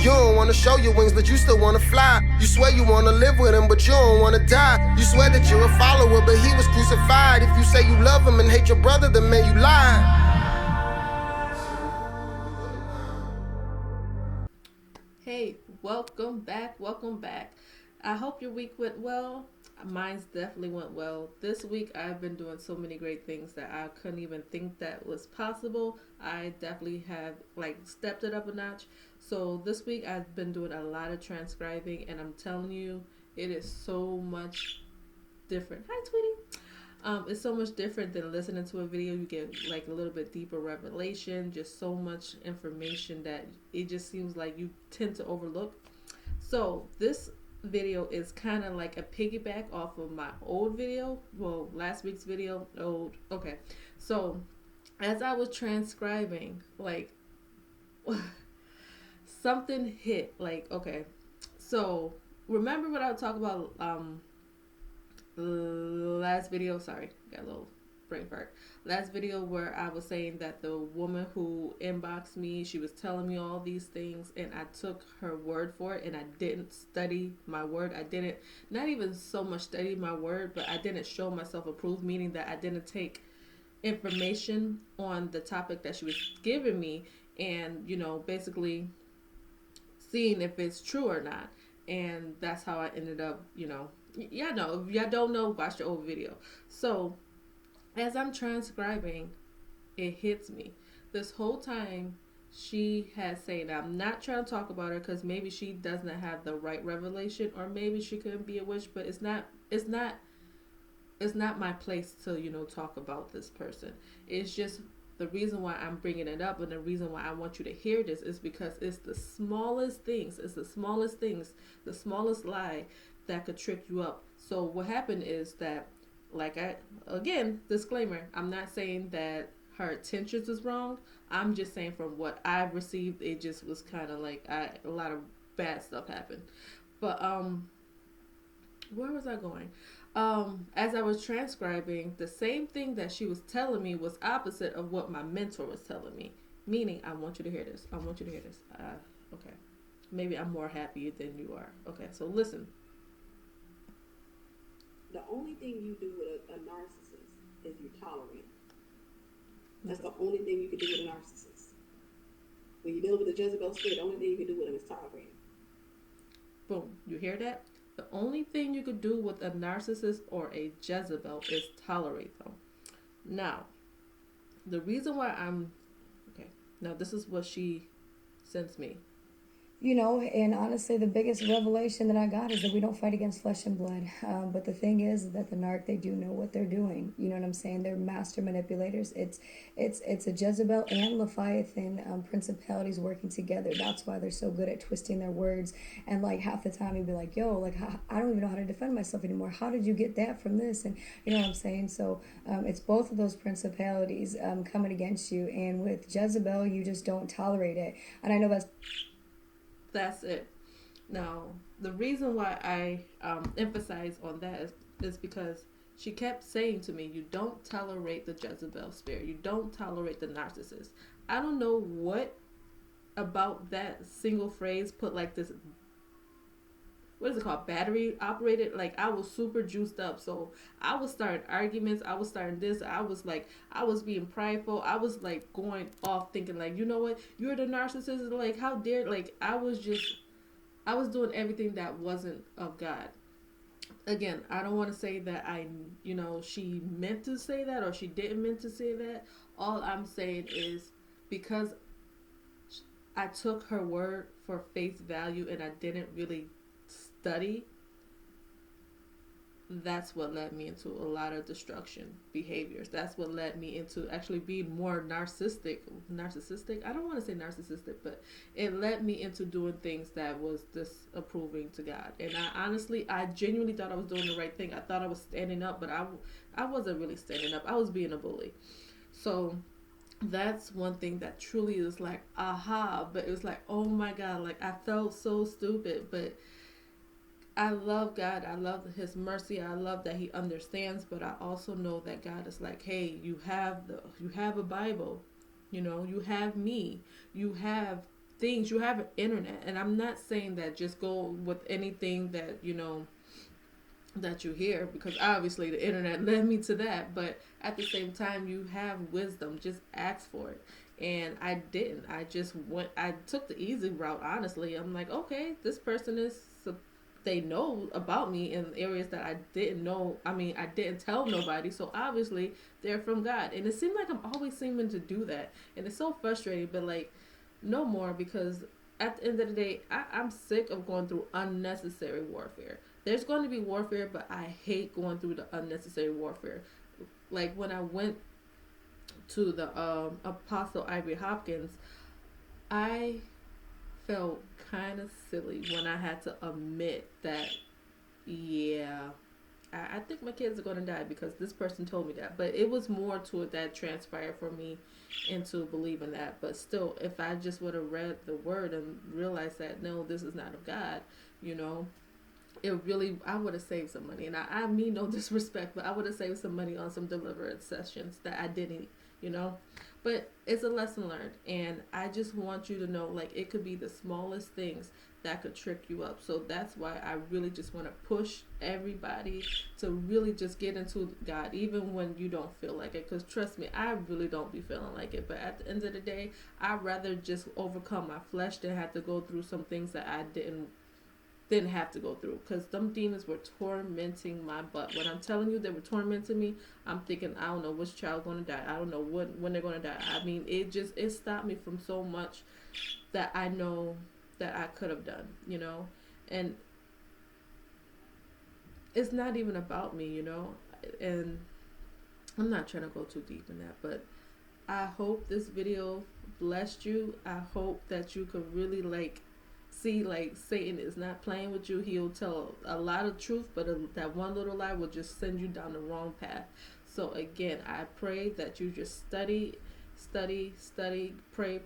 You don't wanna show your wings, but you still wanna fly. You swear you wanna live with him, but you don't wanna die. You swear that you're a follower, but he was crucified. If you say you love him and hate your brother, then man, you lie. Hey, welcome back. Welcome back. I hope your week went well. Mine's definitely went well. This week I've been doing so many great things that I couldn't even think that was possible. I definitely have stepped it up a notch. So this week I've been doing a lot of transcribing and I'm telling you it is so much different. Hi, Tweety. It's so much different than listening to a video. You get like a little bit deeper revelation, just so much information that it just seems like you tend to overlook. So this video is kind of like a piggyback off of my old video. Well, last week's video. Old. Okay. So as I was transcribing, like something hit. Like okay. So remember what I would talk about last video, sorry, got a little brain fart. Last video where I was saying that the woman who inboxed me, she was telling me all these things and I took her word for it and I didn't study my word. I didn't, not even so much study my word, but I didn't show myself approved, meaning that I didn't take information on the topic that she was giving me and, you know, basically seeing if it's true or not. And that's how I ended up, you know, y'all know. If y'all don't know, watch the old video. So as I'm transcribing, it hits me. This whole time she has saying, I'm not trying to talk about her because maybe she doesn't have the right revelation or maybe she couldn't be a witch, but it's not my place to, you know, talk about this person. It's just the reason why I'm bringing it up and the reason why I want you to hear this is because it's the smallest things. It's the smallest things, the smallest lie that could trick you up. So what happened is that, again, disclaimer, I'm not saying that her intentions is wrong. I'm just saying from what I've received, it just was kind of like a lot of bad stuff happened. But where was I going? As I was transcribing, the same thing that she was telling me was opposite of what my mentor was telling me. Meaning, I want you to hear this. I want you to hear this. Okay. Maybe I'm more happy than you are. Okay, so listen. The only thing you do with a narcissist is you tolerate. That's the only thing you can do with a narcissist. When you deal with a Jezebel spirit, the only thing you can do with them is tolerate. Boom. You hear that? The only thing you could do with a narcissist or a Jezebel is tolerate them. Now, the reason why I'm okay. Now this is what she sends me. You know, and honestly, the biggest revelation that I got is that we don't fight against flesh and blood. But the thing is that the narc, they do know what they're doing. You know what I'm saying? They're master manipulators. It's a Jezebel and Leviathan principalities working together. That's why they're so good at twisting their words. And like half the time, you'd be like, "Yo, like I don't even know how to defend myself anymore. How did you get that from this?" And you know what I'm saying? So it's both of those principalities coming against you. And with Jezebel, you just don't tolerate it. And I know That's it. Now, the reason why I emphasize on that is because she kept saying to me, you don't tolerate the Jezebel spirit. You don't tolerate the narcissist. I don't know what about that single phrase put like this, what is it called, battery operated. Like I was super juiced up, so I was starting arguments, I was starting this, I was being prideful, I was like going off thinking like, you know what, you're the narcissist, like how dare, like I was doing everything that wasn't of God. Again, I don't want to say that she meant to say that or she didn't meant to say that. All I'm saying is because I took her word for face value and I didn't really study, that's what led me into a lot of destruction behaviors. That's what led me into actually being more narcissistic. I don't want to say narcissistic, but it led me into doing things that was disapproving to God. And I genuinely thought I was doing the right thing. I thought I was standing up, but I wasn't really standing up. I was being a bully. So that's one thing that truly is like aha, but it was like, oh my God, like I felt so stupid. But I love God. I love His mercy. I love that He understands. But I also know that God is like, hey, you have a Bible, you have me, you have things. You have an internet, and I'm not saying that just go with anything that that you hear, because obviously the internet led me to that. But at the same time, you have wisdom. Just ask for it. And I didn't. I took the easy route, honestly. I'm like, okay, this person they know about me in areas that I didn't know. I mean, I didn't tell nobody. So obviously they're from God. And it seemed like I'm always seeming to do that. And it's so frustrating, but like, no more, because at the end of the day, I'm sick of going through unnecessary warfare. There's going to be warfare, but I hate going through the unnecessary warfare. Like when I went to the Apostle Ivory Hopkins, I felt kind of silly when I had to admit that, yeah, I think my kids are going to die because this person told me that. But it was more to it that transpired for me into believing that. But still, if I just would have read the word and realized that, no, this is not of God, I would have saved some money. And I mean no disrespect, but I would have saved some money on some deliverance sessions that I didn't, But it's a lesson learned. And I just want you to know, like, it could be the smallest things that could trick you up. So that's why I really just want to push everybody to really just get into God, even when you don't feel like it. Because trust me, I really don't be feeling like it. But at the end of the day, I'd rather just overcome my flesh than have to go through some things that I didn't have to go through, because them demons were tormenting my butt. When I'm telling you they were tormenting me, I'm thinking, I don't know which child going to die. I don't know when they're going to die. I mean, it stopped me from so much that I know that I could have done, and it's not even about me, and I'm not trying to go too deep in that, but I hope this video blessed you. I hope that you could really see, like, Satan is not playing with you. He'll tell a lot of truth, but that one little lie will just send you down the wrong path. So again, I pray that you just study, pray,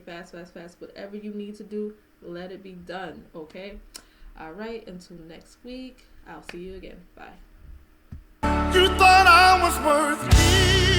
fast. Whatever you need to do, let it be done, okay? All right, until next week, I'll see you again. Bye. You thought I was worth it.